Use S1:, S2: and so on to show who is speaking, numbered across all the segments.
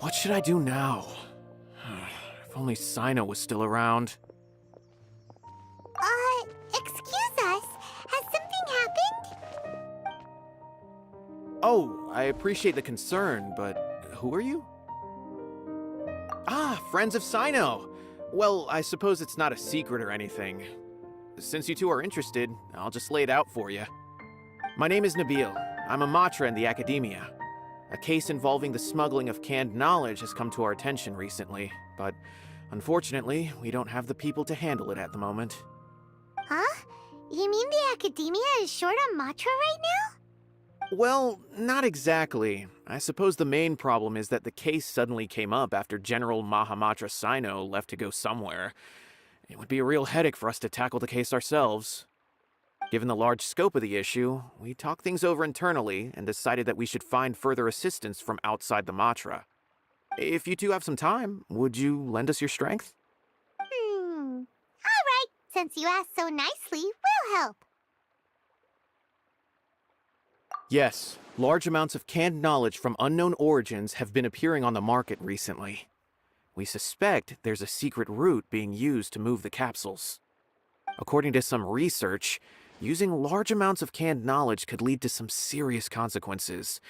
S1: What should I do now? If only Sino was still around.
S2: Excuse us. Has something happened?
S1: Oh, I appreciate the concern, but who are you? Ah, friends of Sino! Well, I suppose it's not a secret or anything. Since you two are interested, I'll just lay it out for you. My name is Nabil. I'm a Matra in the academia. A case involving the smuggling of canned knowledge has come to our attention recently, but unfortunately, we don't have the people to handle it at the moment.
S2: Huh? You mean the academia is short on Matra right now?
S1: Well, not exactly. I suppose the main problem is that the case suddenly came up after General Mahamatra Sino left to go somewhere. It would be a real headache for us to tackle the case ourselves. Given the large scope of the issue, we talked things over internally and decided that we should find further assistance from outside the Matra. If you two have some time, would you lend us your strength?
S2: All right. Since you asked so nicely, we'll help.
S1: Yes, large amounts of canned knowledge from unknown origins have been appearing on the market recently. We suspect there's a secret route being used to move the capsules. According to some research, using large amounts of canned knowledge could lead to some serious consequences,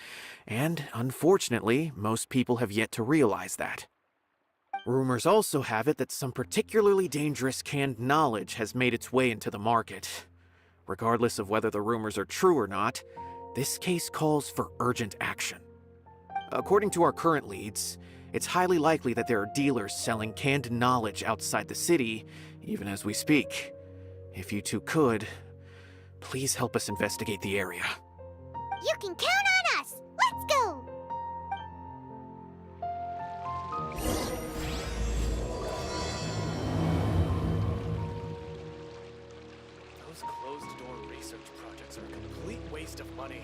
S1: and unfortunately, most people have yet to realize that. Rumors also have it that some particularly dangerous canned knowledge has made its way into the market. Regardless of whether the rumors are true or not, this case calls for urgent action. According to our current leads, it's highly likely that there are dealers selling canned knowledge outside the city, even as we speak. If you two could, please help us investigate the area.
S2: You can count on us. Let's go.
S1: Those closed-door research projects are a complete waste of money.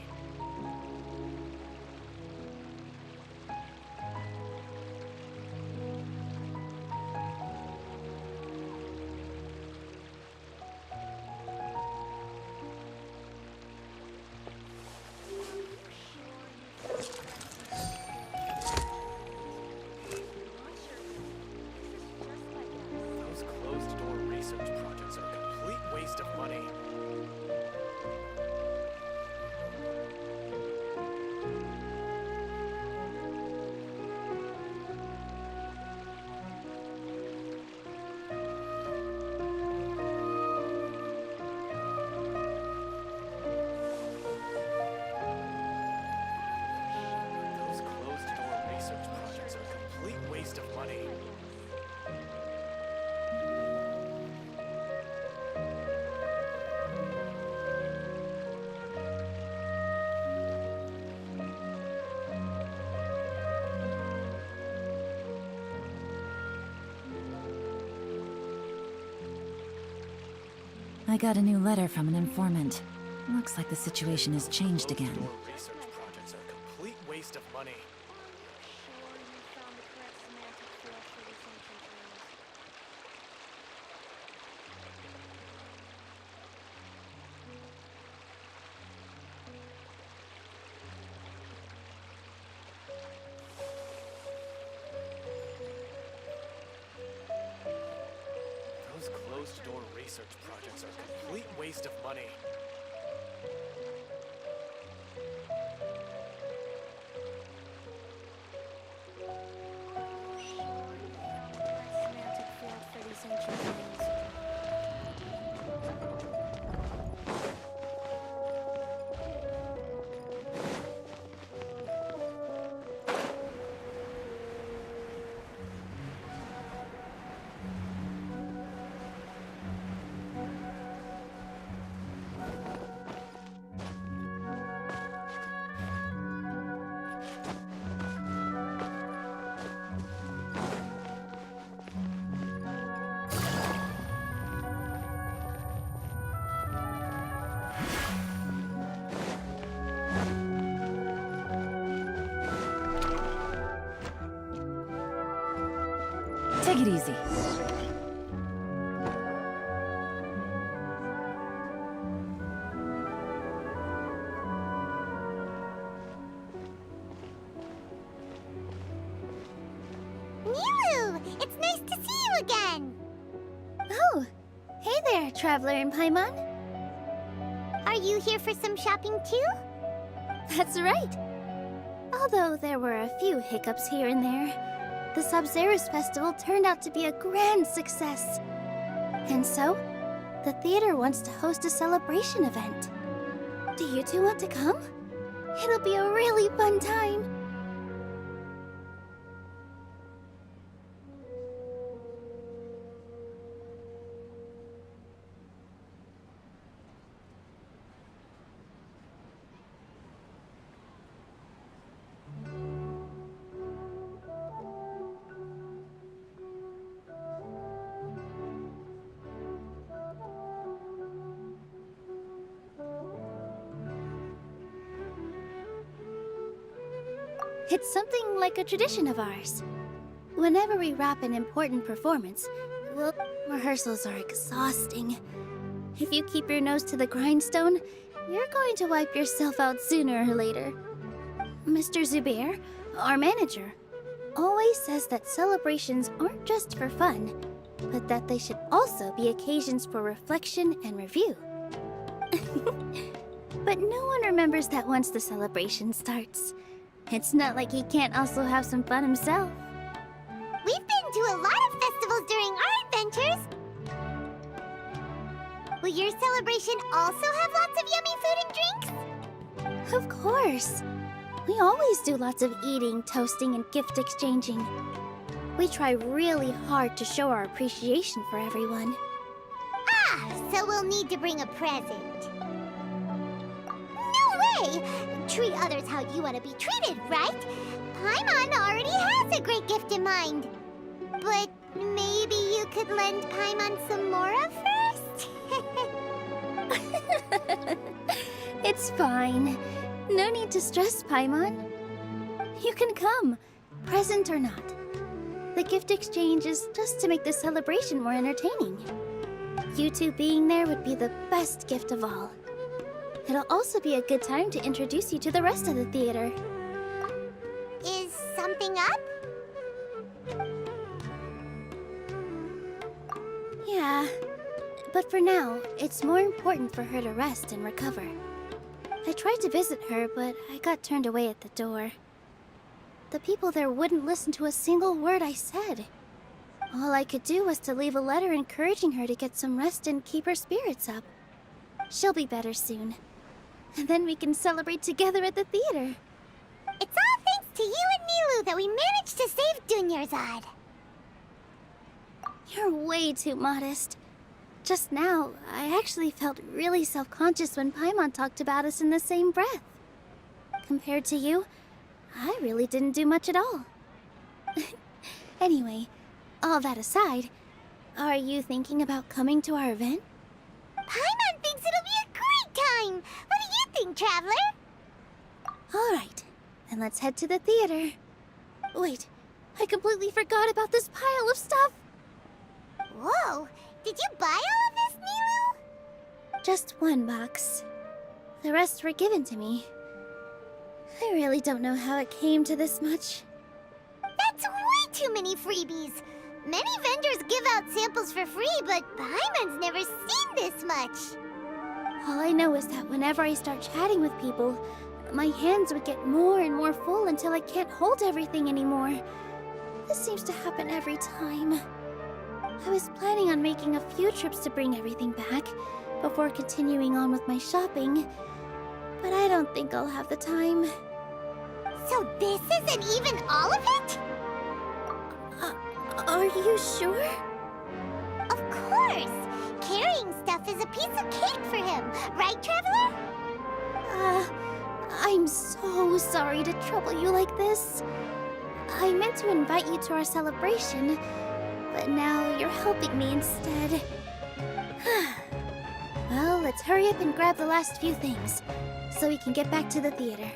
S1: Those closed-door research projects are a complete waste of money.
S3: I got a new letter from an informant. Looks like the situation has changed again.
S1: Research projects are a complete waste of money. Those closed-door research projects are a complete waste of money.
S3: Take it easy.
S2: Nilu! It's nice to see you again!
S4: Oh, hey there, Traveler in Paimon.
S2: Are you here for some shopping too?
S4: That's right. Although there were a few hiccups here and there, the Sub-Zerus Festival turned out to be a grand success. And so, the theater wants to host a celebration event. Do you two want to come? It'll be a really fun time. It's something like a tradition of ours. Whenever we wrap an important performance, well, rehearsals are exhausting. If you keep your nose to the grindstone, you're going to wipe yourself out sooner or later. Mr. Zubair, our manager, always says that celebrations aren't just for fun, but that they should also be occasions for reflection and review. But no one remembers that once the celebration starts. It's not like he can't also have some fun himself.
S2: We've been to a lot of festivals during our adventures. Will your celebration also have lots of yummy food and drinks?
S4: Of course. We always do lots of eating, toasting, and gift exchanging. We try really hard to show our appreciation for everyone.
S2: Ah, so we'll need to bring a present. No way! Treat others how you want to be treated, right? Paimon already has a great gift in mind. But maybe you could lend Paimon some more of first?
S4: It's fine. No need to stress, Paimon. You can come, present or not. The gift exchange is just to make the celebration more entertaining. You two being there would be the best gift of all. It'll also be a good time to introduce you to the rest of the theater.
S2: Is something up?
S4: Yeah, but for now, it's more important for her to rest and recover. I tried to visit her, but I got turned away at the door. The people there wouldn't listen to a single word I said. All I could do was to leave a letter encouraging her to get some rest and keep her spirits up. She'll be better soon. And then we can celebrate together at the theater.
S2: It's all thanks to you and Nilu that we managed to save Dunyarzad.
S4: You're way too modest. Just now, I actually felt really self-conscious when Paimon talked about us in the same breath. Compared to you, I really didn't do much at all. Anyway, all that aside, are you thinking about coming to our event?
S2: Paimon thinks it'll be a great time! What do you think, Traveler?
S4: Alright, then let's head to the theater. Wait, I completely forgot about this pile of stuff!
S2: Whoa! Did you buy all of this, Nilu?
S4: Just one box. The rest were given to me. I really don't know how it came to this much.
S2: That's way too many freebies! Many vendors give out samples for free, but Paimon's never seen this much!
S4: All I know is that whenever I start chatting with people, my hands would get more and more full until I can't hold everything anymore. This seems to happen every time. I was planning on making a few trips to bring everything back before continuing on with my shopping, but I don't think I'll have the time.
S2: So this isn't even all of it?
S4: Are you sure?
S2: Of course! Carrying stuff is a piece of cake for him, right, Traveler?
S4: I'm so sorry to trouble you like this. I meant to invite you to our celebration, but now you're helping me instead. Well, let's hurry up and grab the last few things, so we can get back to the theater.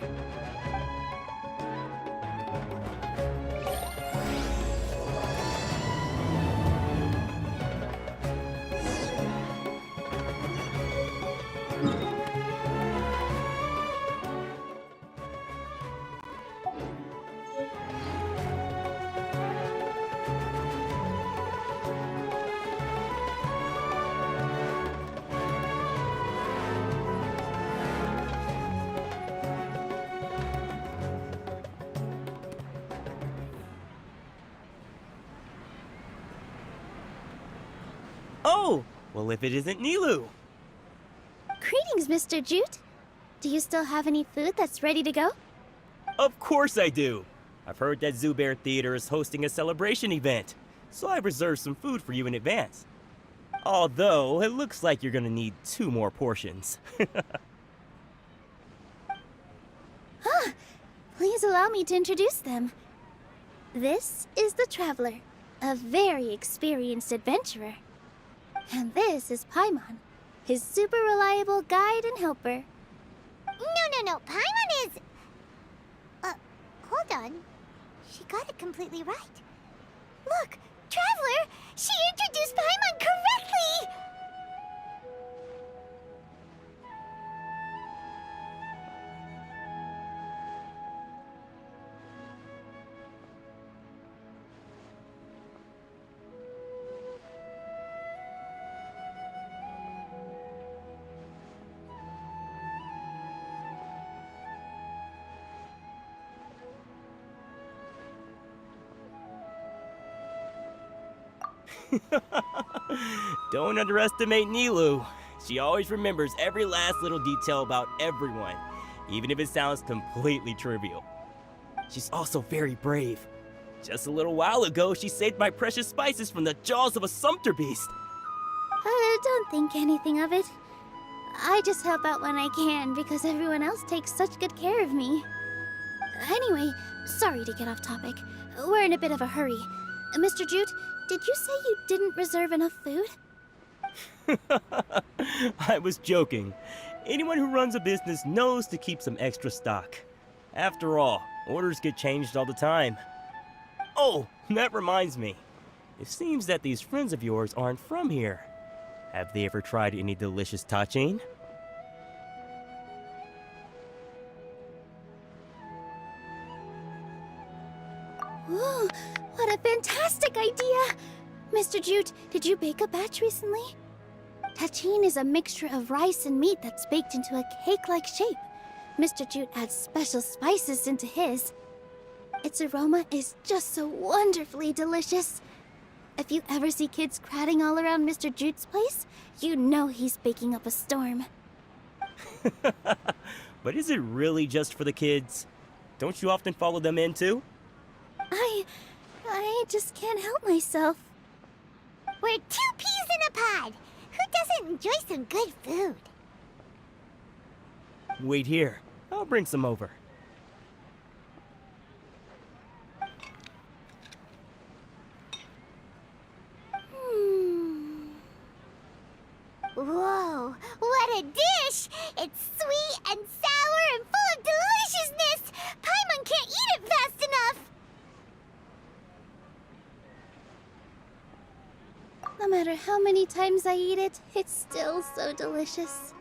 S5: Oh! Well, if it isn't Nilu!
S4: Greetings, Mr. Jute. Do you still have any food that's ready to go?
S5: Of course I do! I've heard that Zubair Theater is hosting a celebration event, so I've reserved some food for you in advance. Although, it looks like you're gonna need 2 more portions.
S4: Please allow me to introduce them. This is the Traveler, a very experienced adventurer. And this is Paimon, his super reliable guide and helper.
S2: No. Paimon is... hold on. She got it completely right. Look, Traveler! She introduced Paimon correctly!
S5: Don't underestimate Nilu. She always remembers every last little detail about everyone, even if it sounds completely trivial. She's also very brave. Just a little while ago, she saved my precious spices from the jaws of a sumpter beast.
S4: Don't think anything of it. I just help out when I can because everyone else takes such good care of me. Anyway, sorry to get off topic. We're in a bit of a hurry. Mr. Jute, did you say you didn't reserve enough food?
S5: I was joking. Anyone who runs a business knows to keep some extra stock. After all, orders get changed all the time. Oh, that reminds me. It seems that these friends of yours aren't from here. Have they ever tried any delicious tachin?
S4: Ooh, what a fantastic idea! Mr. Jute, did you bake a batch recently? Tachin is a mixture of rice and meat that's baked into a cake-like shape. Mr. Jute adds special spices into his. Its aroma is just so wonderfully delicious. If you ever see kids crowding all around Mr. Jute's place, you know he's baking up a storm.
S5: But is it really just for the kids? Don't you often follow them in too?
S4: I just can't help myself.
S2: We're 2 peas in a pod! Who doesn't enjoy some good food?
S5: Wait here. I'll bring some over.
S2: Whoa, delish! It's sweet and sour and full of deliciousness! Paimon can't eat it fast enough!
S4: No matter how many times I eat it, it's still so delicious.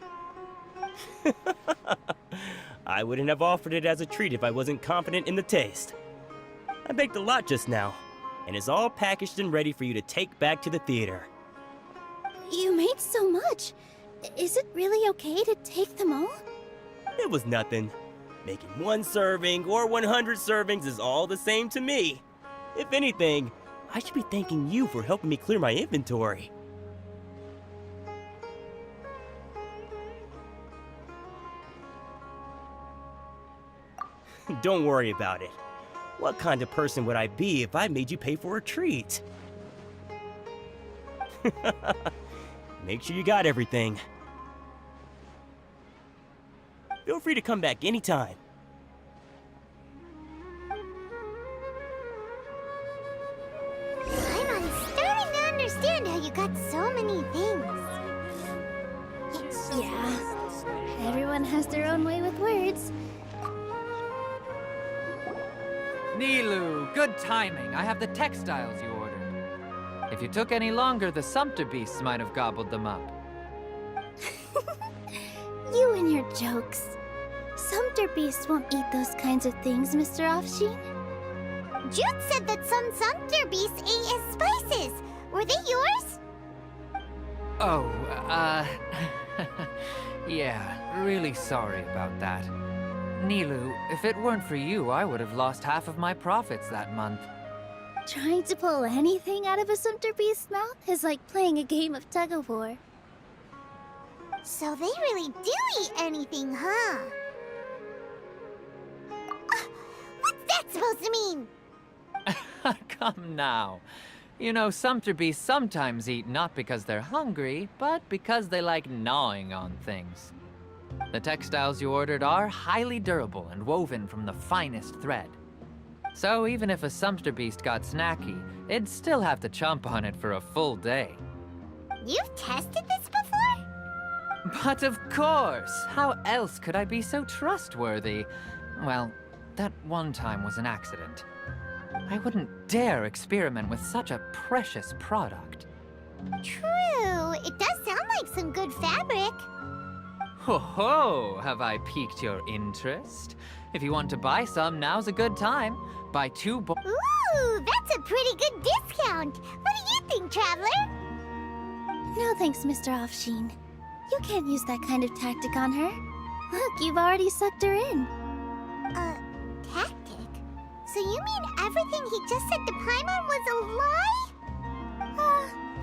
S5: I wouldn't have offered it as a treat if I wasn't confident in the taste. I baked a lot just now, and it's all packaged and ready for you to take back to the theater.
S4: You made so much. Is it really okay to take them all?
S5: It was nothing. Making 1 serving or 100 servings is all the same to me. If anything, I should be thanking you for helping me clear my inventory. Don't worry about it. What kind of person would I be if I made you pay for a treat? Make sure you got everything. Feel free to come back anytime.
S2: I'm starting to understand how you got so many things.
S4: Yeah. Everyone has their own way with words.
S6: Nilou, good timing. I have the textiles you ordered. If you took any longer, the sumpter beasts might have gobbled them up.
S4: You and your jokes. Sumpter beasts won't eat those kinds of things, Mr. Offsheen.
S2: Jude said that some sumpter beasts ate his spices. Were they yours?
S6: Oh, yeah, really sorry about that. Nilou, if it weren't for you, I would have lost half of my profits that month.
S4: Trying to pull anything out of a sumpter beast's mouth is like playing a game of tug-of-war.
S2: So they really do eat anything, huh? What's that supposed to mean?
S6: Come now. You know, sumpter beasts sometimes eat not because they're hungry, but because they like gnawing on things. The textiles you ordered are highly durable and woven from the finest thread. So even if a sumpter beast got snacky, it'd still have to chomp on it for a full day.
S2: You've tested this before?
S6: But of course! How else could I be so trustworthy? Well, that one time was an accident. I wouldn't dare experiment with such a precious product.
S2: True. It does sound like some good fabric.
S6: Ho ho! Have I piqued your interest? If you want to buy some, now's a good time. Buy 2
S2: Ooh, that's a pretty good discount. What do you think, Traveler?
S4: No thanks, Mr. Offsheen. You can't use that kind of tactic on her. Look, you've already sucked her in.
S2: Tactic? So you mean everything he just said to Paimon was a lie?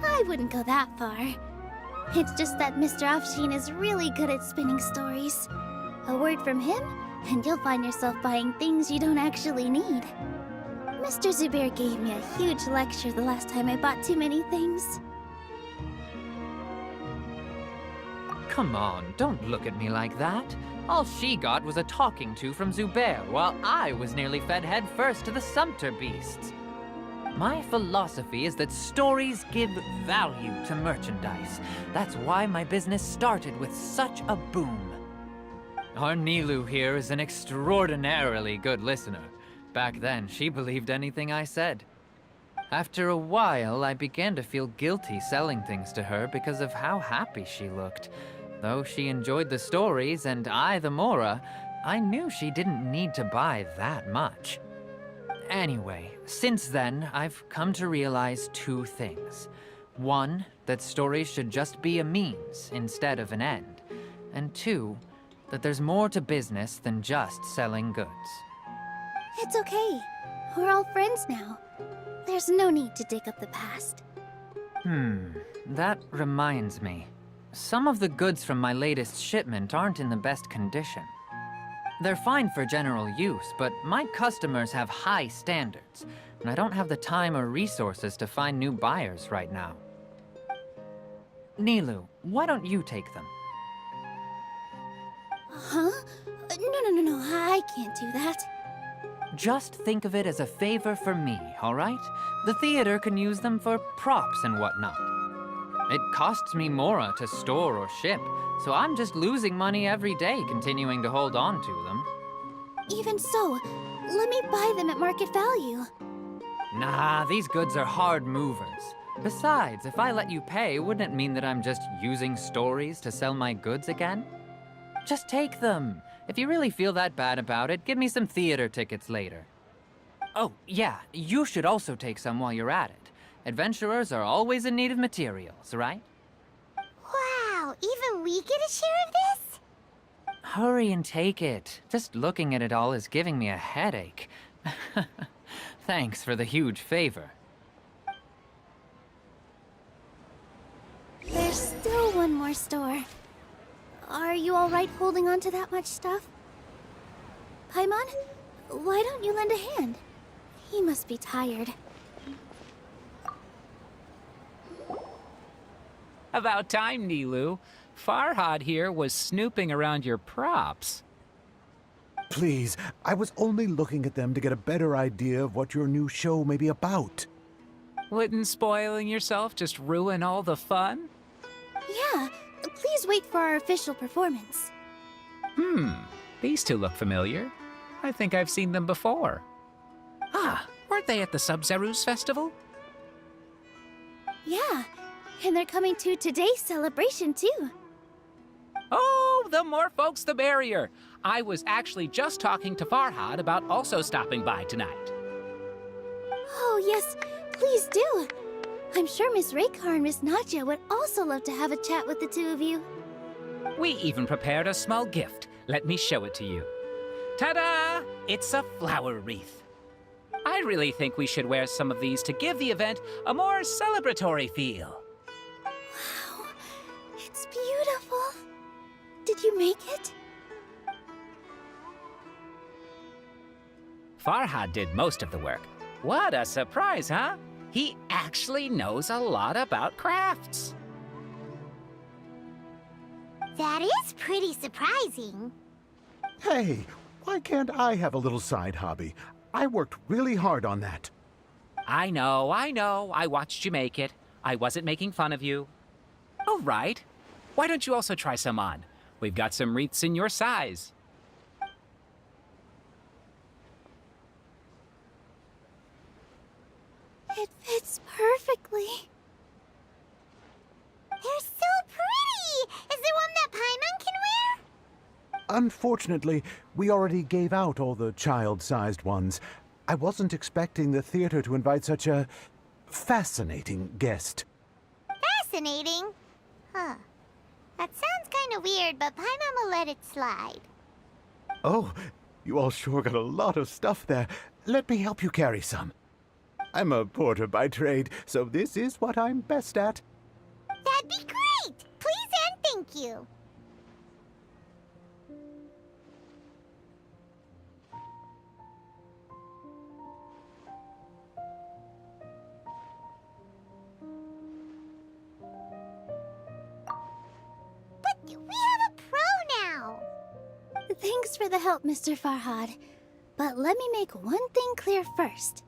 S4: I wouldn't go that far. It's just that Mr. Offsheen is really good at spinning stories. A word from him, and you'll find yourself buying things you don't actually need. Mr. Zubair gave me a huge lecture the last time I bought too many things.
S6: Come on, don't look at me like that. All she got was a talking to from Zubair, while I was nearly fed head first to the sumpter beasts. My philosophy is that stories give value to merchandise. That's why my business started with such a boom. Our Nilou here is an extraordinarily good listener. Back then, she believed anything I said. After a while, I began to feel guilty selling things to her because of how happy she looked. Though she enjoyed the stories and I the Mora, I knew she didn't need to buy that much. Anyway, since then, I've come to realize 2 things. 1, that stories should just be a means instead of an end. And 2, that there's more to business than just selling goods.
S4: It's okay. We're all friends now. There's no need to dig up the past.
S6: That reminds me. Some of the goods from my latest shipment aren't in the best condition. They're fine for general use, but my customers have high standards, and I don't have the time or resources to find new buyers right now. Nilou, why don't you take them?
S4: Huh? No, I can't do that.
S6: Just think of it as a favor for me, all right? The theater can use them for props and whatnot. It costs me Mora to store or ship, so I'm just losing money every day continuing to hold on to them.
S4: Even so, let me buy them at market value.
S6: Nah, these goods are hard movers. Besides, if I let you pay, wouldn't it mean that I'm just using stories to sell my goods again? Just take them. If you really feel that bad about it, give me some theater tickets later. Oh, yeah, you should also take some while you're at it. Adventurers are always in need of materials, right?
S2: Wow, even we get a share of this?
S6: Hurry and take it. Just looking at it all is giving me a headache. Thanks for the huge favor.
S4: There's still one more store. Are you alright holding on to that much stuff? Paimon, why don't you lend a hand? He must be tired.
S7: About time, Nilu. Farhad here was snooping around your props.
S8: Please, I was only looking at them to get a better idea of what your new show may be about.
S7: Wouldn't spoiling yourself just ruin all the fun?
S4: Yeah, please wait for our official performance.
S7: These two look familiar. I think I've seen them before. Ah, weren't they at the Sub-Zerus festival?
S4: Yeah, and they're coming to today's celebration too.
S7: Oh, the more folks the merrier. I was actually just talking to Farhad about also stopping by tonight.
S4: Oh yes, please do. I'm sure Miss Raykar and Miss Nadja would also love to have a chat with the two of you.
S7: We even prepared a small gift. Let me show it to you. Ta-da! It's a flower wreath. I really think we should wear some of these to give the event a more celebratory feel.
S4: Wow, it's beautiful. Did you make it?
S7: Farhad did most of the work. What a surprise, huh? He actually knows a lot about crafts.
S2: That is pretty surprising.
S8: Hey, why can't I have a little side hobby? I worked really hard on that.
S7: I know. I watched you make it. I wasn't making fun of you. All right. Why don't you also try some on? We've got some wreaths in your size.
S4: It fits perfectly.
S2: They're so pretty! Is there one that Paimon can wear?
S8: Unfortunately, we already gave out all the child-sized ones. I wasn't expecting the theater to invite such a fascinating guest.
S2: Fascinating. Huh. That sounds kind of weird, but Paimon will let it slide.
S8: Oh, you all sure got a lot of stuff there. Let me help you carry some. I'm a porter by trade, so this is what I'm best at.
S2: That'd be great! Please and thank you. But we have a pro now!
S4: Thanks for the help, Mr. Farhad. But let me make one thing clear first.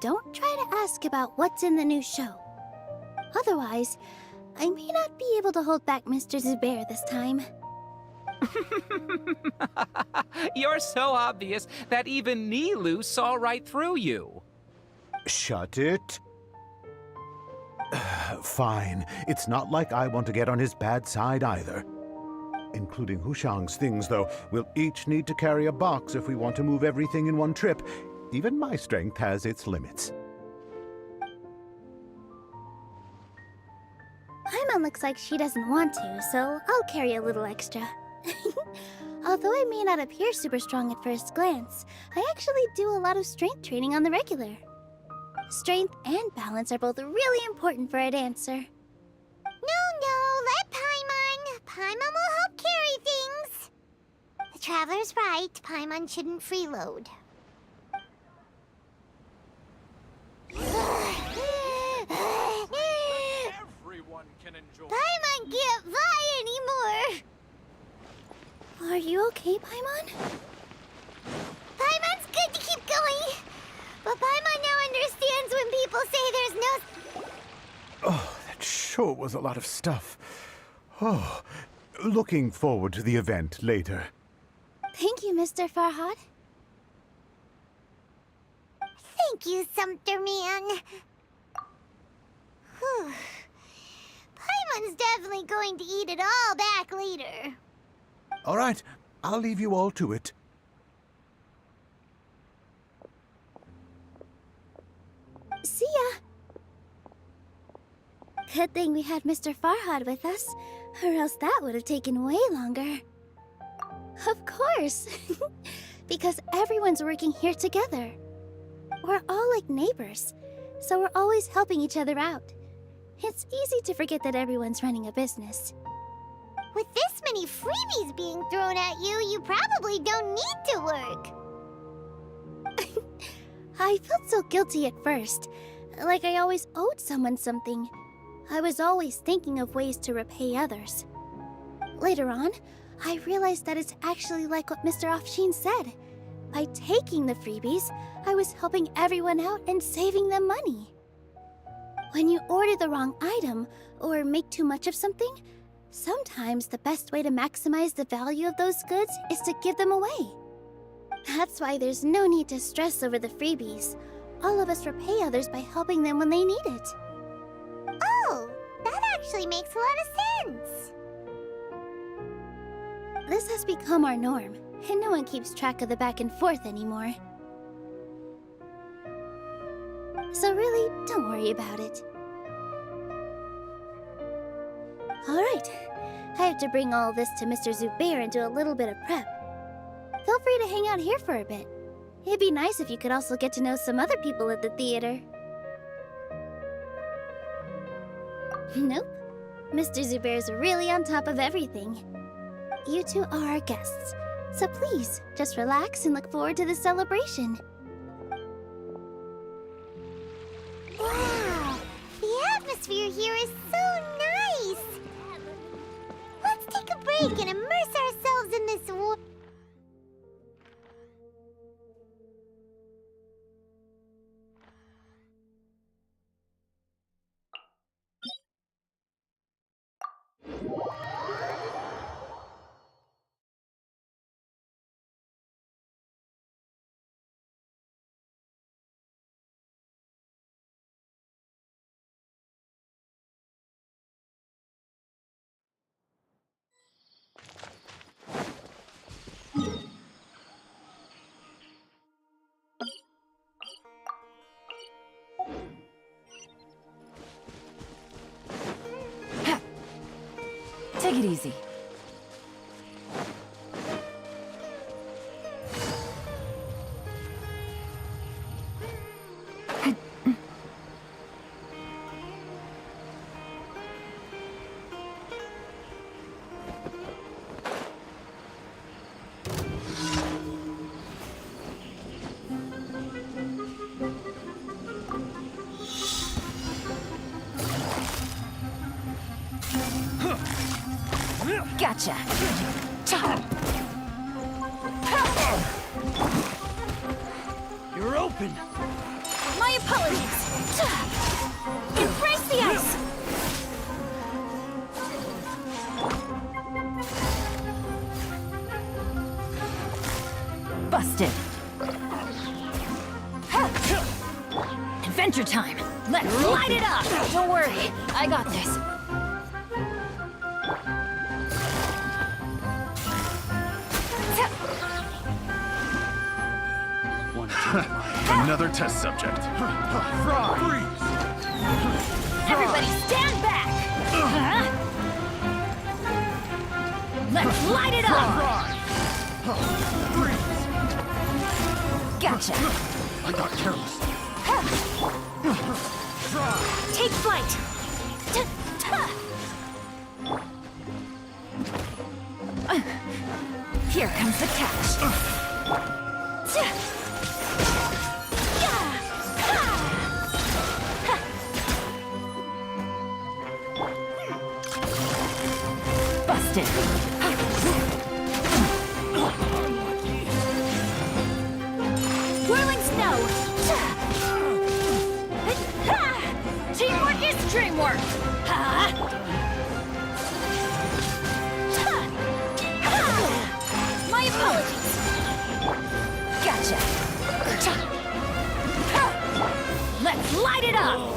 S4: Don't try to ask about what's in the new show. Otherwise, I may not be able to hold back Mr. Zubair this time.
S7: You're so obvious that even Nilu saw right through you.
S8: Shut it. Fine. It's not like I want to get on his bad side either. Including Hushang's things, though. We'll each need to carry a box if we want to move everything in one trip. Even my strength has its limits.
S4: Paimon looks like she doesn't want to, so I'll carry a little extra. Although I may not appear super strong at first glance, I actually do a lot of strength training on the regular. Strength and balance are both really important for a dancer.
S2: No, let Paimon. Paimon will help carry things. The Traveler's right. Paimon shouldn't freeload.
S9: Everyone can enjoy.
S2: Paimon can't fly anymore.
S4: Are you okay, Paimon?
S2: Paimon's good to keep going. But Paimon now understands when people say there's no...
S8: Oh, that sure was a lot of stuff. Oh, looking forward to the event later.
S4: Thank you, Mr. Farhad.
S2: Thank you, Sumpter Man. Whew. Paimon's definitely going to eat it all back later.
S8: All right, I'll leave you all to it.
S4: See ya. Good thing we had Mr. Farhad with us, or else that would have taken way longer. Of course. Because everyone's working here together. We're all like neighbors, so we're always helping each other out. It's easy to forget that everyone's running a business.
S2: With this many freebies being thrown at you, you probably don't need to work.
S4: I felt so guilty at first, like I always owed someone something. I was always thinking of ways to repay others. Later on, I realized that it's actually like what Mr. Afshin said. By taking the freebies, I was helping everyone out and saving them money. When you order the wrong item, or make too much of something, sometimes the best way to maximize the value of those goods is to give them away. That's why there's no need to stress over the freebies. All of us repay others by helping them when they need it.
S2: Oh, that actually makes a lot of sense.
S4: This has become our norm, and no one keeps track of the back and forth anymore. So really, don't worry about it. Alright, I have to bring all this to Mr. Zubair and do a little bit of prep. Feel free to hang out here for a bit. It'd be nice if you could also get to know some other people at the theater. Nope. Mr. Zubair's really on top of everything. You two are our guests, so please, just relax and look forward to the celebration.
S2: Wow, the atmosphere here is so nice. Let's take a break and immerse ourselves in this world.
S3: Take it easy. Gotcha.
S9: You're open.
S4: My apologies. Embrace the ice.
S3: Busted. Adventure time. Let's light it up. Don't worry, I got this.
S10: Another test subject.
S9: Freeze!
S3: Everybody stand back! Let's light it up!
S9: Freeze!
S3: Gotcha!
S10: I got careless.
S4: Take flight.
S3: Here comes the catch. Busted.
S4: Whirling snow. Teamwork is dreamwork.
S3: it up!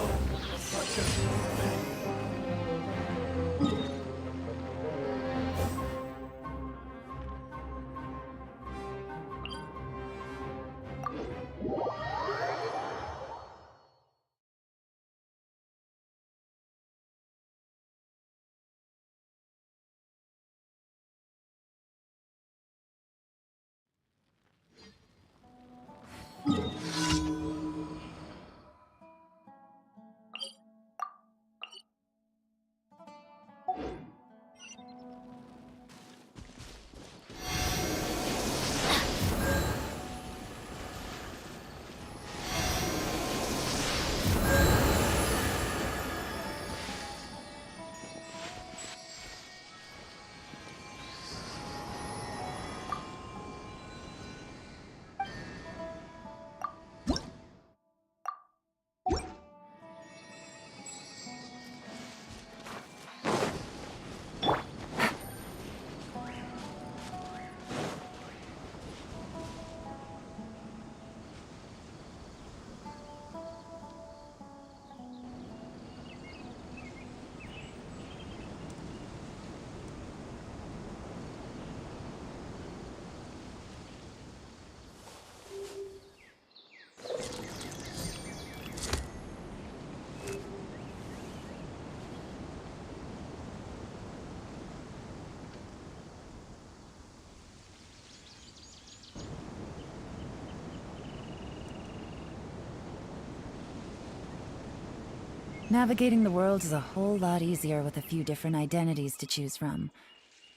S3: Navigating the world is a whole lot easier with a few different identities to choose from.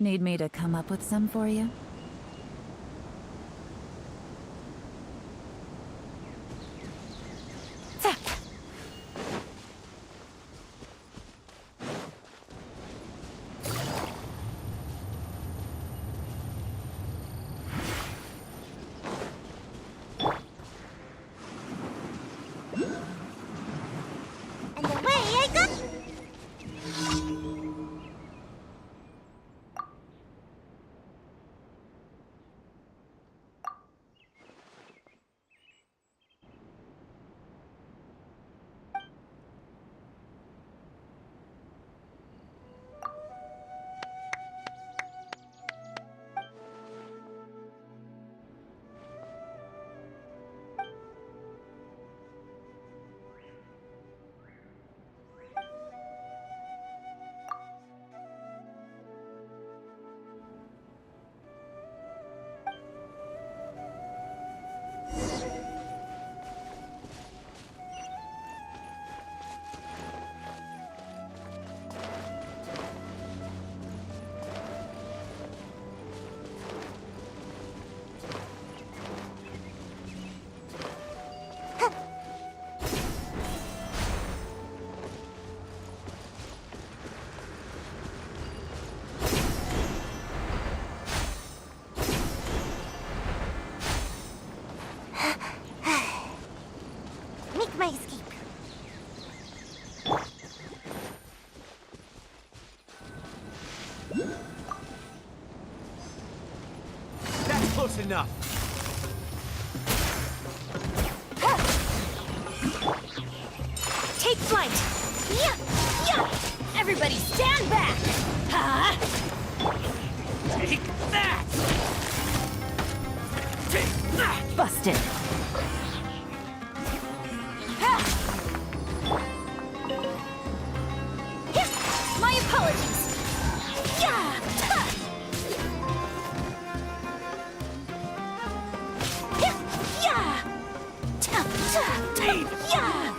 S3: Need me to come up with some for you?
S2: And away I go! Make my escape.
S9: That's close enough.
S3: Take flight! Yeah! Yeah! Everybody stand back! Huh?
S9: Take that! Take that!
S3: Busted! My apologies! Yeah! Yeah! Yeah!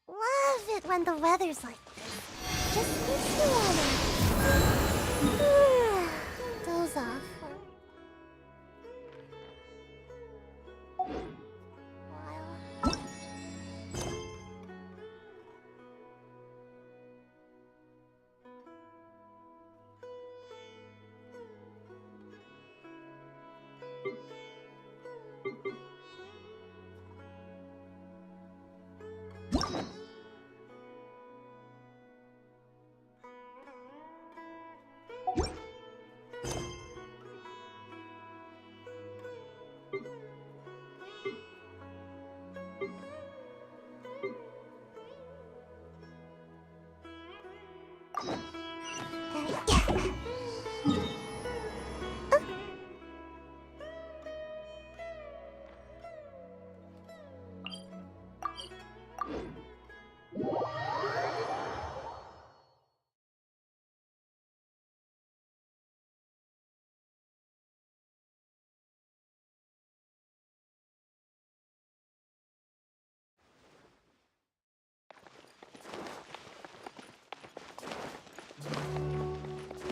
S2: Love it when the weather's like this. Just makes me wanna doze off. While...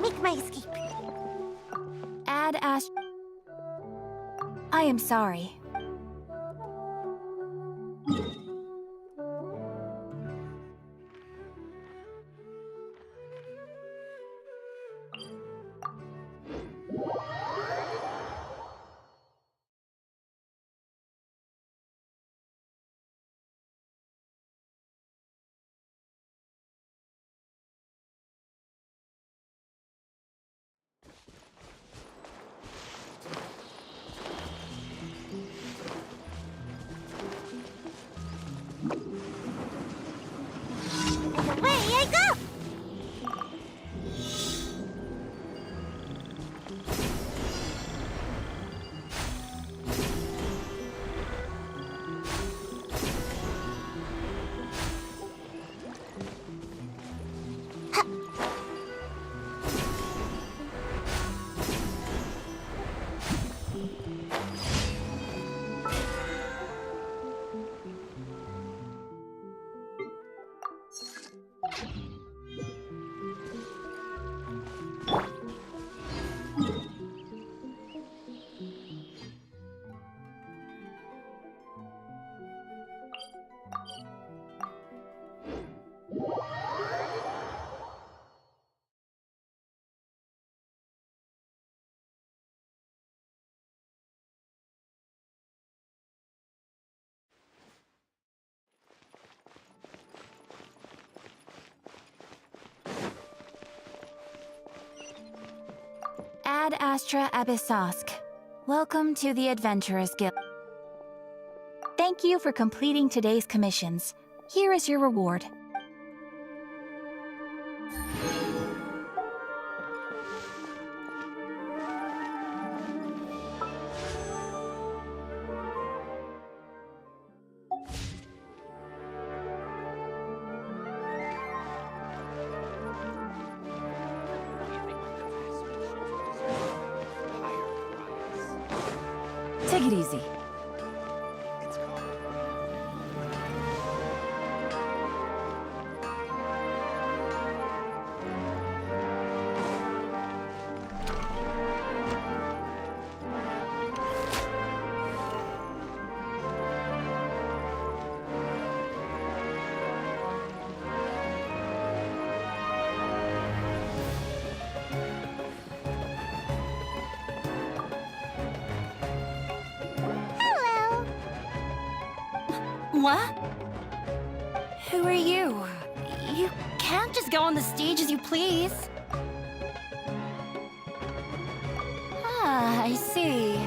S2: Make my escape.
S4: Ad Ast... I am sorry.
S2: Away I go!
S4: Ad Astra Abyssosk. Welcome to the Adventurers Guild. Thank you for completing today's commissions. Here is your reward.
S3: Take it easy.
S2: Hello!
S4: What? Who are you? You can't just go on the stage as you please. Ah, I see.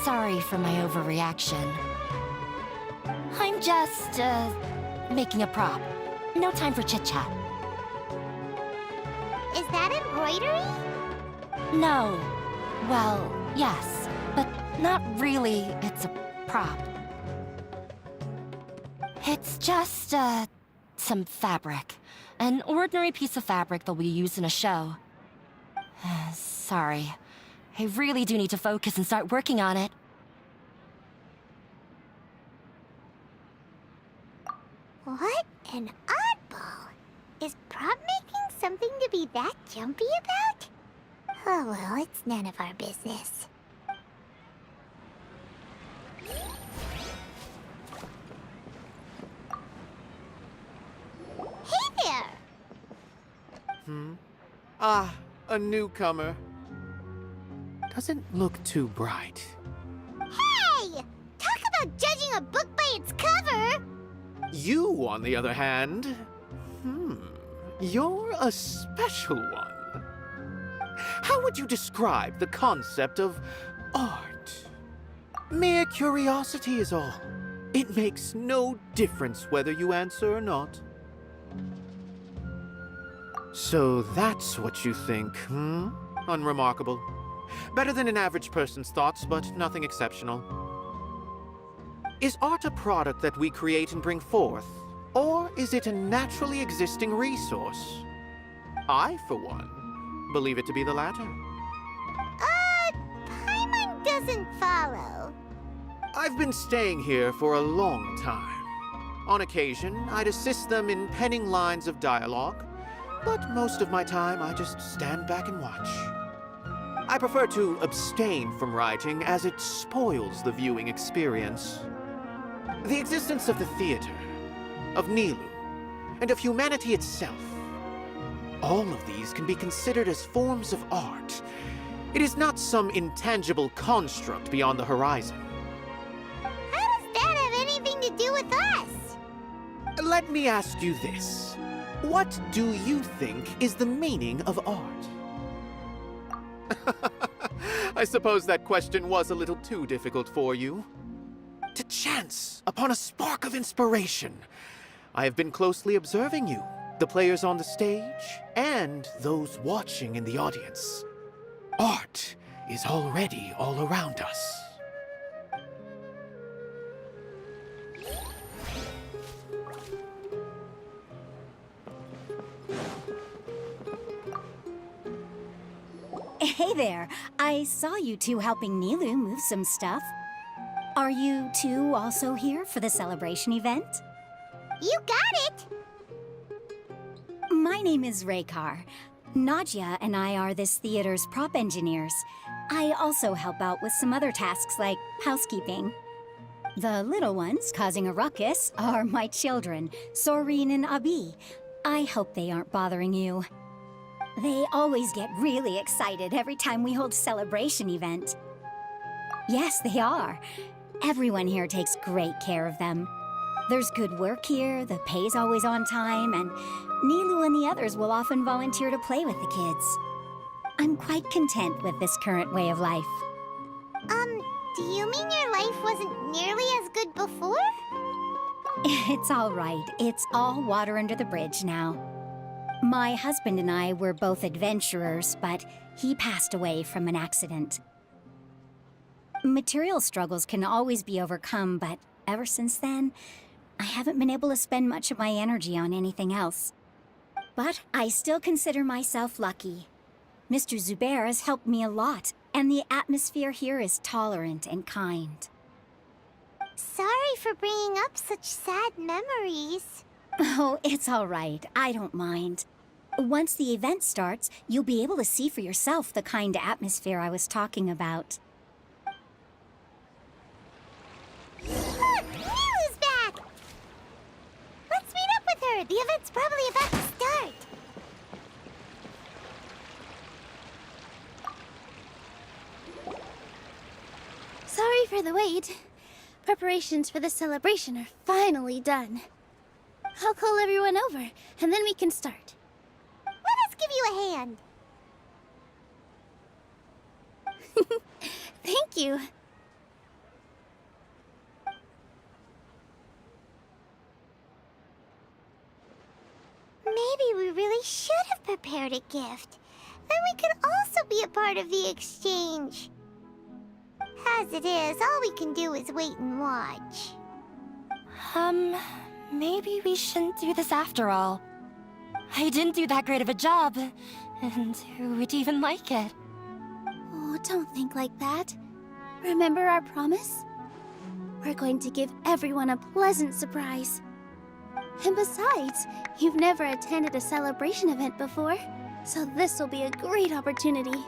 S4: Sorry for my overreaction. I'm just, making a prop. No time for chit-chat.
S2: Is that embroidery?
S4: No. Well, yes, but not really. It's a prop. It's just, some fabric. An ordinary piece of fabric that we use in a show. Sorry. I really do need to focus and start working on it.
S2: What an oddball. Is prop making something to be that jumpy about? Oh well, it's none of our business. Hey there!
S1: Ah, a newcomer. Doesn't look too bright.
S2: Hey! Talk about judging a book by its cover!
S1: You, on the other hand, you're a special one. How would you describe the concept of art? Mere curiosity is all. It makes no difference whether you answer or not. So that's what you think, Unremarkable. Better than an average person's thoughts, but nothing exceptional. Is art a product that we create and bring forth? Or is it a naturally existing resource? I, for one, believe it to be the latter.
S2: Paimon doesn't follow.
S1: I've been staying here for a long time. On occasion, I'd assist them in penning lines of dialogue, but most of my time I just stand back and watch. I prefer to abstain from writing as it spoils the viewing experience. The existence of the theater, of Nilu, and of humanity itself. All of these can be considered as forms of art. It is not some intangible construct beyond the horizon.
S2: How does that have anything to do with us?
S1: Let me ask you this. What do you think is the meaning of art? I suppose that question was a little too difficult for you. To chance upon a spark of inspiration. I have been closely observing you, the players on the stage, and those watching in the audience. Art is already all around us.
S11: Hey there, I saw you two helping Nilu move some stuff. Are you two also here for the celebration event?
S2: You got it!
S11: My name is Raykar. Nadia and I are this theater's prop engineers. I also help out with some other tasks like housekeeping. The little ones causing a ruckus are my children, Soreen and Abi. I hope they aren't bothering you. They always get really excited every time we hold a celebration event. Yes, they are. Everyone here takes great care of them. There's good work here, the pay's always on time, and Nilu and the others will often volunteer to play with the kids. I'm quite content with this current way of life.
S2: Do you mean your life wasn't nearly as good before?
S11: It's all right. It's all water under the bridge now. My husband and I were both adventurers, but he passed away from an accident. Material struggles can always be overcome, but ever since then, I haven't been able to spend much of my energy on anything else. But I still consider myself lucky. Mr. Zubair has helped me a lot, and the atmosphere here is tolerant and kind.
S2: Sorry for bringing up such sad memories.
S11: Oh, it's all right. I don't mind. Once the event starts, you'll be able to see for yourself the kind of atmosphere I was talking about.
S2: Nilu's back! Let's meet up with her. The event's probably about to start.
S4: Sorry for the wait. Preparations for the celebration are finally done. I'll call everyone over, and then we can start.
S2: Let us give you a hand.
S4: Thank you.
S2: Maybe we really should have prepared a gift. Then we could also be a part of the exchange. As it is, all we can do is wait and watch.
S12: Maybe we shouldn't do this after all. I didn't do that great of a job, and who would even like it?
S4: Oh, don't think like that. Remember our promise? We're going to give everyone a pleasant surprise. And besides, you've never attended a celebration event before, so this will be a great opportunity.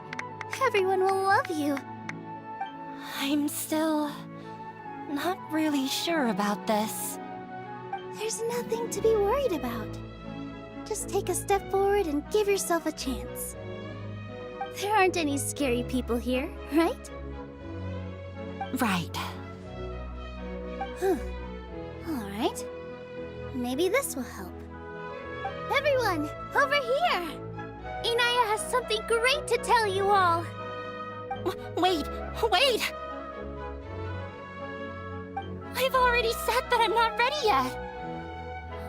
S4: Everyone will love you.
S12: I'm still not really sure about this.
S4: There's nothing to be worried about. Just take a step forward and give yourself a chance. There aren't any scary people here, right?
S12: Right.
S4: Huh. Alright. Maybe this will help. Everyone, over here! Inaya has something great to tell you all!
S12: Wait! I've already said that I'm not ready yet!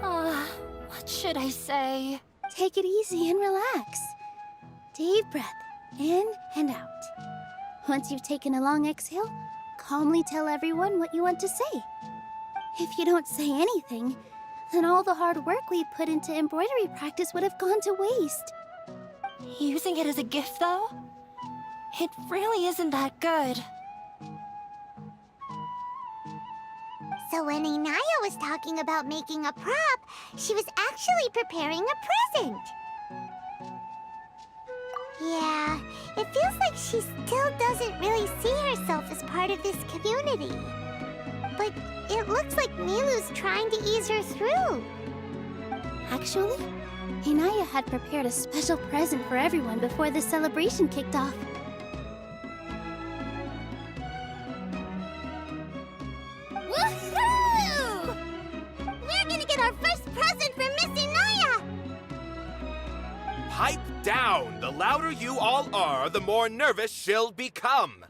S12: What should I say?
S4: Take it easy and relax. Deep breath, in and out. Once you've taken a long exhale, calmly tell everyone what you want to say. If you don't say anything, then all the hard work we put into embroidery practice would have gone to waste.
S12: Using it as a gift, though? It really isn't that good.
S2: So when Inaya was talking about making a prop, she was actually preparing a present. Yeah, it feels like she still doesn't really see herself as part of this community. But it looks like Nilu's trying to ease her through.
S4: Actually, Inaya had prepared a special present for everyone before the celebration kicked off.
S2: Woohoo! We're gonna get our first present from Miss Inaya!
S13: Pipe down! The louder you all are, the more nervous she'll become.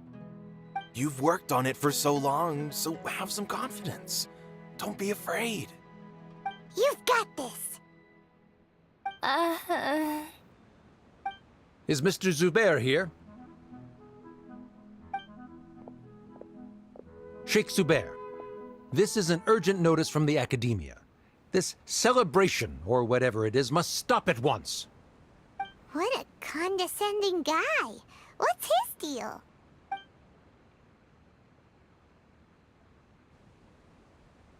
S13: You've worked on it for so long, so have some confidence. Don't be afraid.
S2: You've got this.
S14: Is Mr. Zubair here? Sheikh Zubair, this is an urgent notice from the Academia. This celebration, or whatever it is, must stop at once.
S2: What a condescending guy. What's his deal?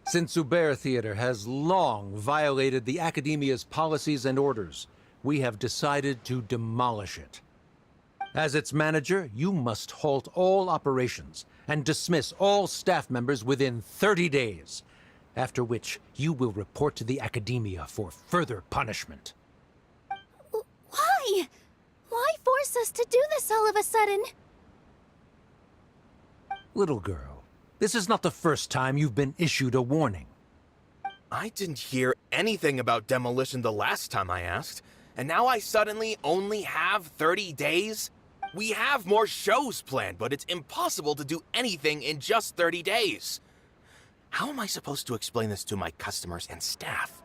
S14: Since Zubair Theater has long violated the Academia's policies and orders, we have decided to demolish it. As its manager, you must halt all operations and dismiss all staff members within 30 days, after which you will report to the Academia for further punishment.
S4: Why? Why force us to do this all of a sudden?
S14: Little girl, this is not the first time you've been issued a warning.
S13: I didn't hear anything about demolition the last time I asked, and now I suddenly only have 30 days? We have more shows planned, but it's impossible to do anything in just 30 days. How am I supposed to explain this to my customers and staff?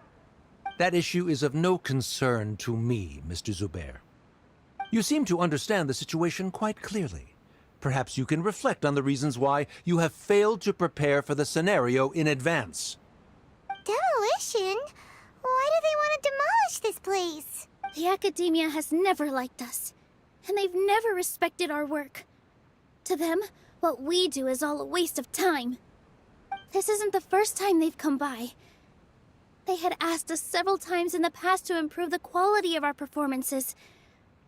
S14: That issue is of no concern to me, Mr. Zubair. You seem to understand the situation quite clearly. Perhaps you can reflect on the reasons why you have failed to prepare for the scenario in advance.
S2: Demolition? Why do they want to demolish this place?
S4: The Academia has never liked us, and they've never respected our work. To them, what we do is all a waste of time. This isn't the first time they've come by. They had asked us several times in the past to improve the quality of our performances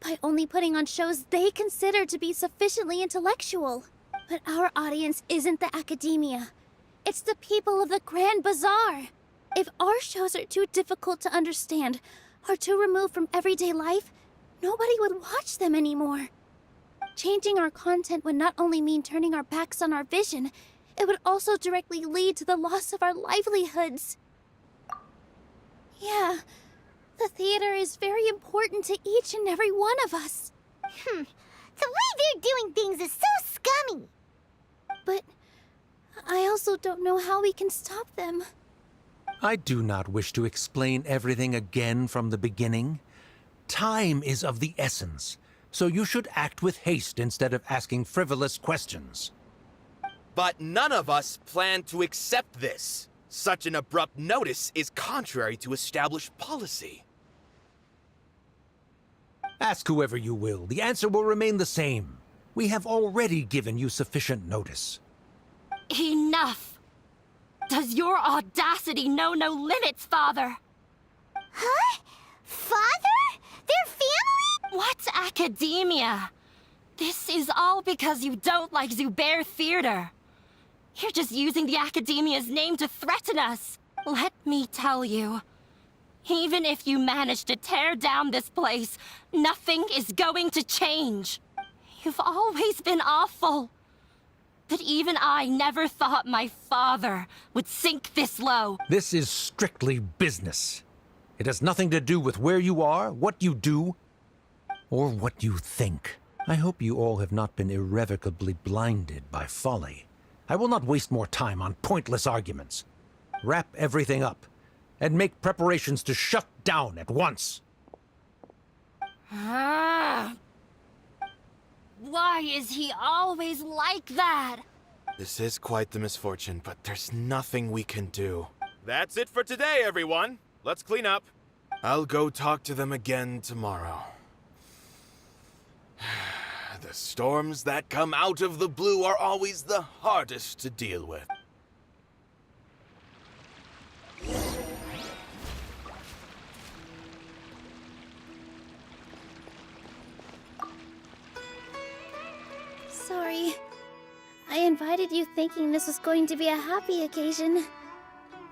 S4: by only putting on shows they consider to be sufficiently intellectual. But our audience isn't the Academia. It's the people of the Grand Bazaar. If our shows are too difficult to understand or too removed from everyday life, nobody would watch them anymore. Changing our content would not only mean turning our backs on our vision, it would also directly lead to the loss of our livelihoods. Yeah, the theater is very important to each and every one of us.
S2: The way they're doing things is so scummy.
S4: But I also don't know how we can stop them.
S14: I do not wish to explain everything again from the beginning. Time is of the essence, so you should act with haste instead of asking frivolous questions.
S13: But none of us plan to accept this. Such an abrupt notice is contrary to established policy.
S14: Ask whoever you will, the answer will remain the same. We have already given you sufficient notice.
S12: Enough! Does your audacity know no limits, Father?
S2: Huh? Father? Their family?
S12: What's academia? This is all because you don't like Zubair Theater. You're just using the Academia's name to threaten us. Let me tell you, even if you manage to tear down this place, nothing is going to change. You've always been awful. But even I never thought my father would sink this low.
S14: This is strictly business. It has nothing to do with where you are, what you do, or what you think. I hope you all have not been irrevocably blinded by folly. I will not waste more time on pointless arguments. Wrap everything up, and make preparations to shut down at once.
S12: Ah. Why is he always like that?
S13: This is quite the misfortune, but there's nothing we can do. That's it for today, everyone. Let's clean up. I'll go talk to them again tomorrow. The storms that come out of the blue are always the hardest to deal with.
S4: Sorry. I invited you thinking this was going to be a happy occasion.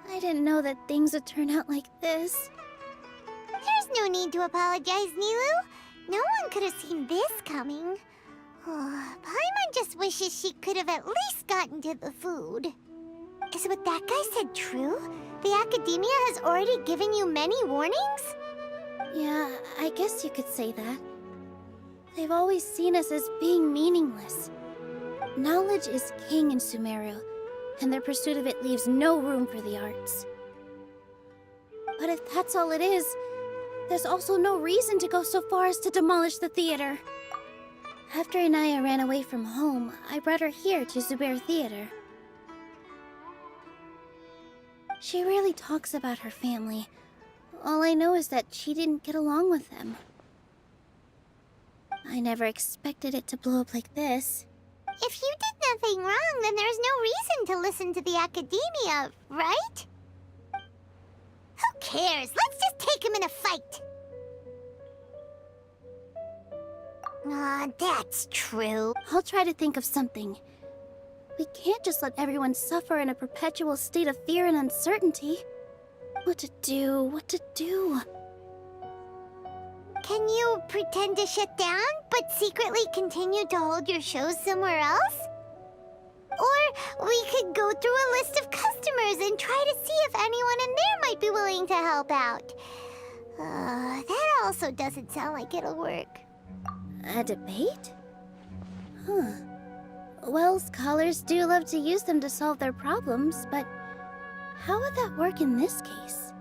S4: I didn't know that things would turn out like this.
S2: There's no need to apologize, Nilu. No one could have seen this coming. Oh, Paimon just wishes she could have at least gotten to the food. Is what that guy said true? The Academia has already given you many warnings?
S4: Yeah, I guess you could say that. They've always seen us as being meaningless. Knowledge is king in Sumeru, and their pursuit of it leaves no room for the arts. But if that's all it is, there's also no reason to go so far as to demolish the theater. After Inaya ran away from home, I brought her here to Zubair Theater. She rarely talks about her family. All I know is that she didn't get along with them. I never expected it to blow up like this.
S2: If you did nothing wrong, then there's no reason to listen to the Academia, right? Who cares? Let's just take him in a fight. Ah, that's true.
S4: I'll try to think of something. We can't just let everyone suffer in a perpetual state of fear and uncertainty. What to do? What to do?
S2: Can you pretend to shut down, but secretly continue to hold your shows somewhere else? Or we could go through a list of customers and try to see if anyone in there might be willing to help out. That also doesn't sound like it'll work.
S4: A debate? Huh. Well, scholars do love to use them to solve their problems, but how would that work in this case?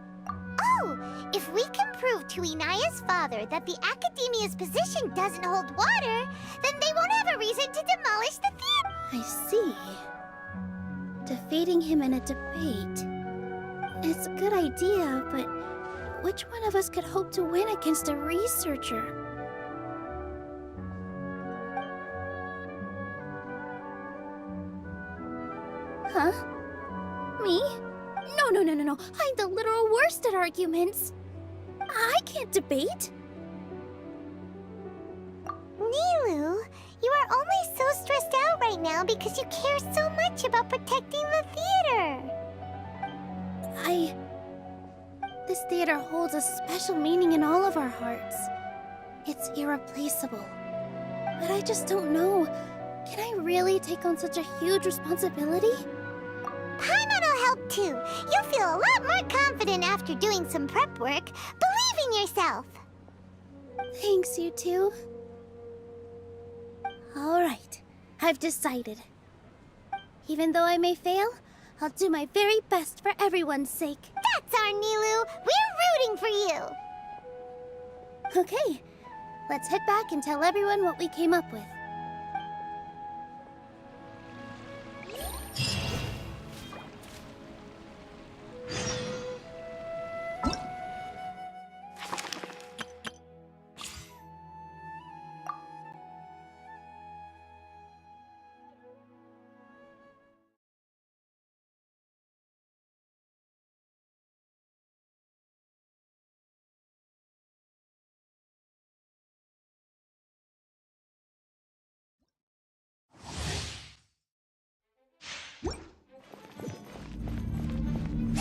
S2: Oh, if we can prove to Inaya's father that the Academia's position doesn't hold water, then they won't have a reason to demolish the theater.
S4: I see. Defeating him in a debate. It's a good idea, but which one of us could hope to win against a researcher? Huh? Me? No. I'm the literal worst at arguments. I can't debate.
S2: Nilu, you are only so stressed out right now because you care so much about protecting the theater.
S4: This theater holds a special meaning in all of our hearts. It's irreplaceable. But I just don't know. Can I really take on such a huge responsibility?
S2: Paimon will help too. You'll feel a lot more confident after doing some prep work. Believe in yourself.
S4: Thanks, you two. Alright, I've decided. Even though I may fail, I'll do my very best for everyone's sake.
S2: That's our Nilu. We're rooting for you.
S4: Okay, let's head back and tell everyone what we came up with.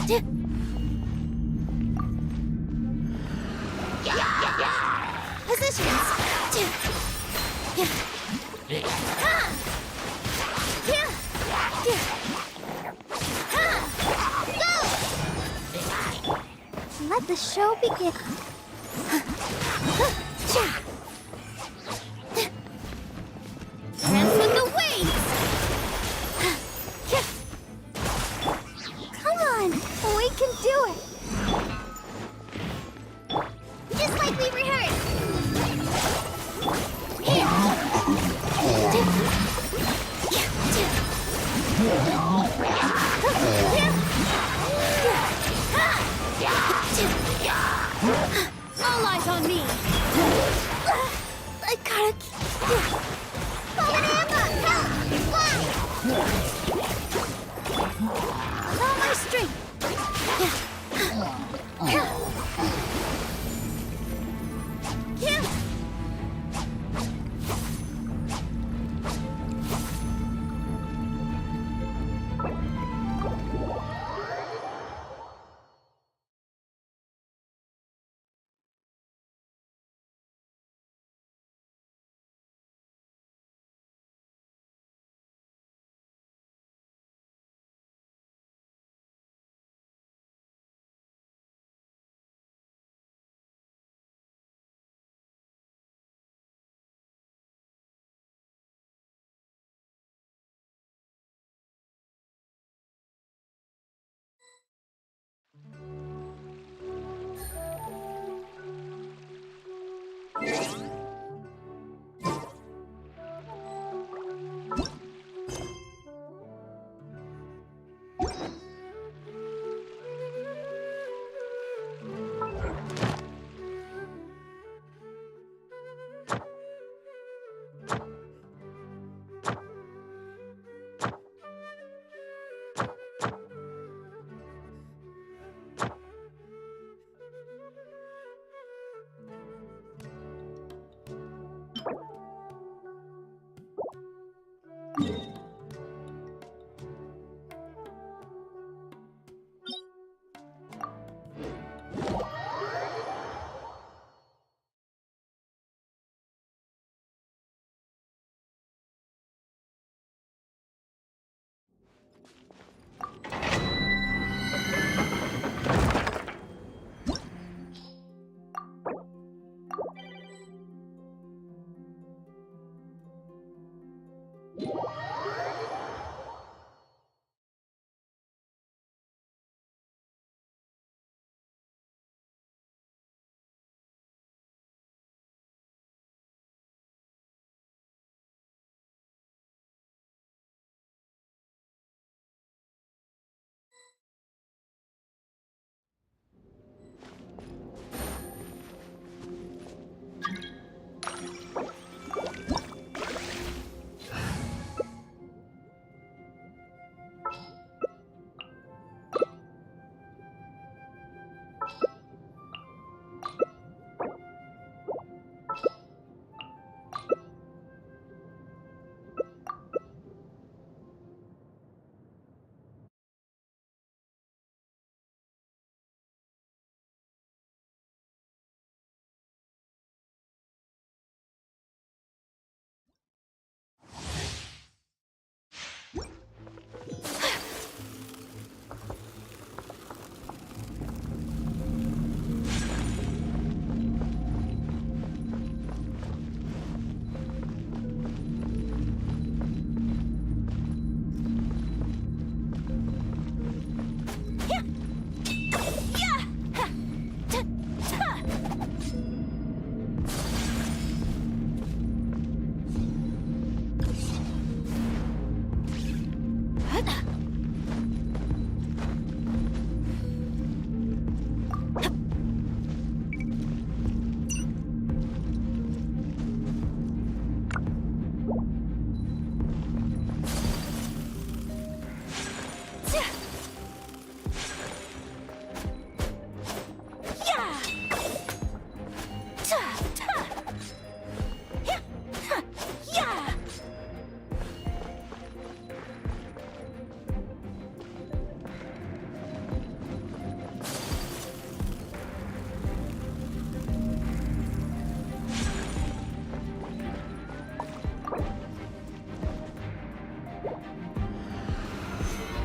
S2: Let the show begin.
S4: Dance with the waves!
S2: Come on, we can do it. Just like we rehearsed.
S4: All eyes on me!
S2: I gotta keep... Banana, help! Fly! All my strength!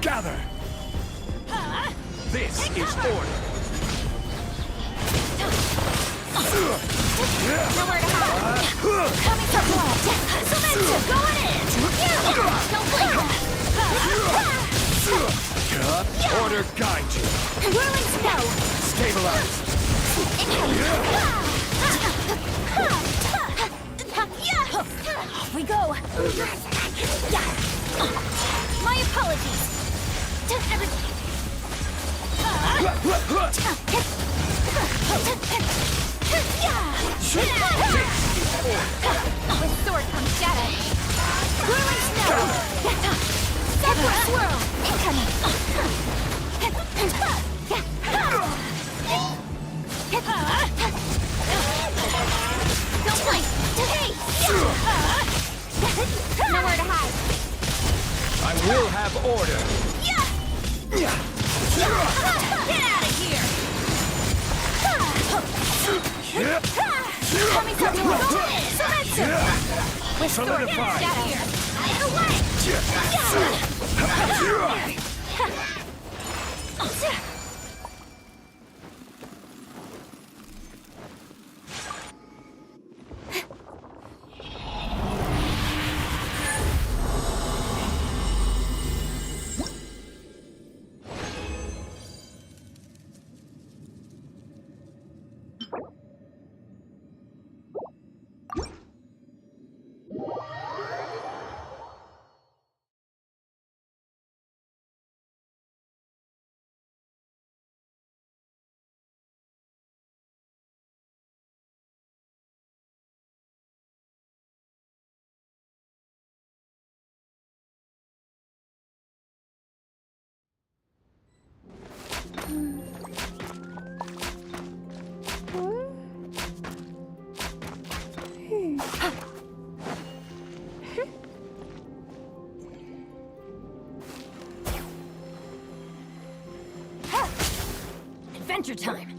S10: Gather! This is order!
S4: Nowhere to hide. Coming for blood. Sumeru, going in. Don't blink.
S10: Order guide you!
S4: Whirling snow.
S10: Stabilize!
S4: Off we go. My apologies. With sword comes shadow. Whirling snow. Separate swirl. Incoming. Don't blink. Hey. Nowhere to hide.
S10: I will have order!
S4: Get out of here. Coming from the world. With sword and
S10: Solidify.
S4: shadow. Away. Adventure time.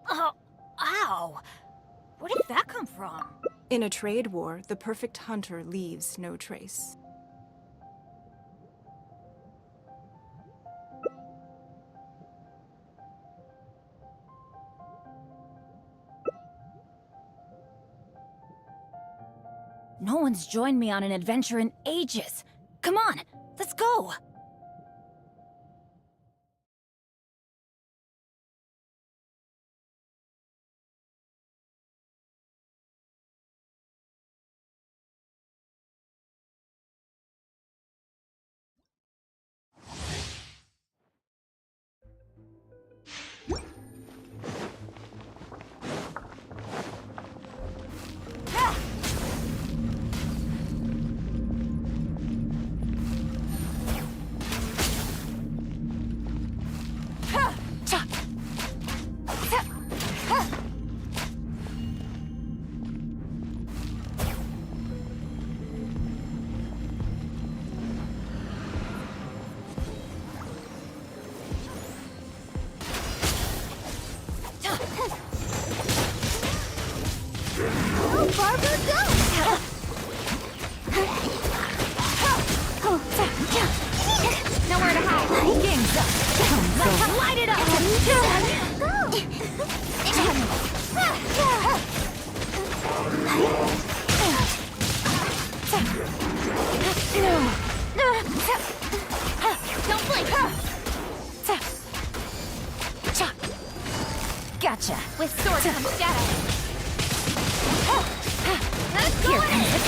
S4: Oh, ow! Where did that come from?
S15: In a trade war, the perfect hunter leaves no trace.
S4: No one's joined me on an adventure in ages. Come on, let's go!
S3: Don't blink! Gotcha!
S12: With sword comes shadow.
S3: Here comes the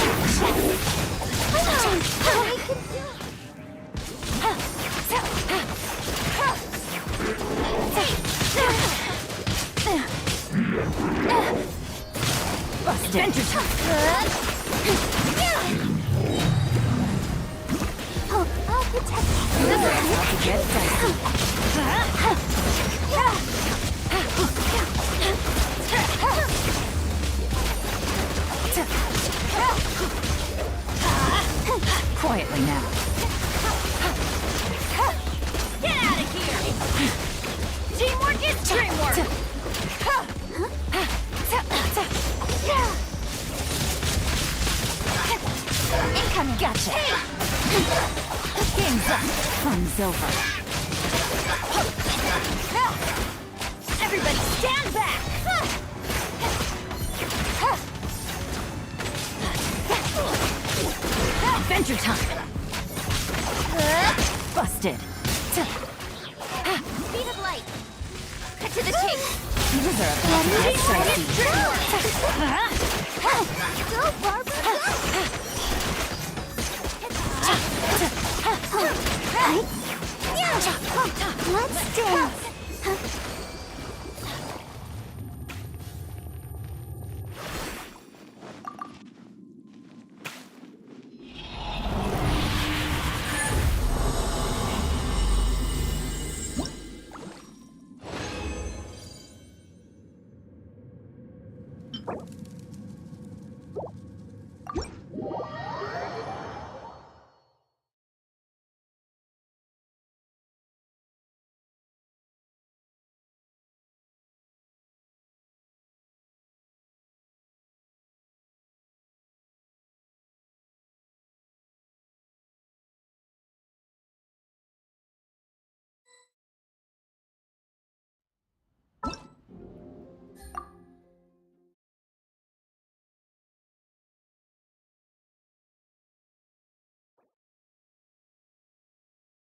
S3: Busted!
S2: I'll protect you.
S3: This is about to get dicey. Quietly now.
S12: Get out of here! Teamwork is dreamwork!
S3: Incoming! Gotcha! Game's up. Fun's over.
S12: Everybody stand back!
S3: Adventure time! Busted!
S12: Speed of light! Cut to the chase!
S3: These are about to get spicy.
S2: Go, Barbara, go! Let's dance!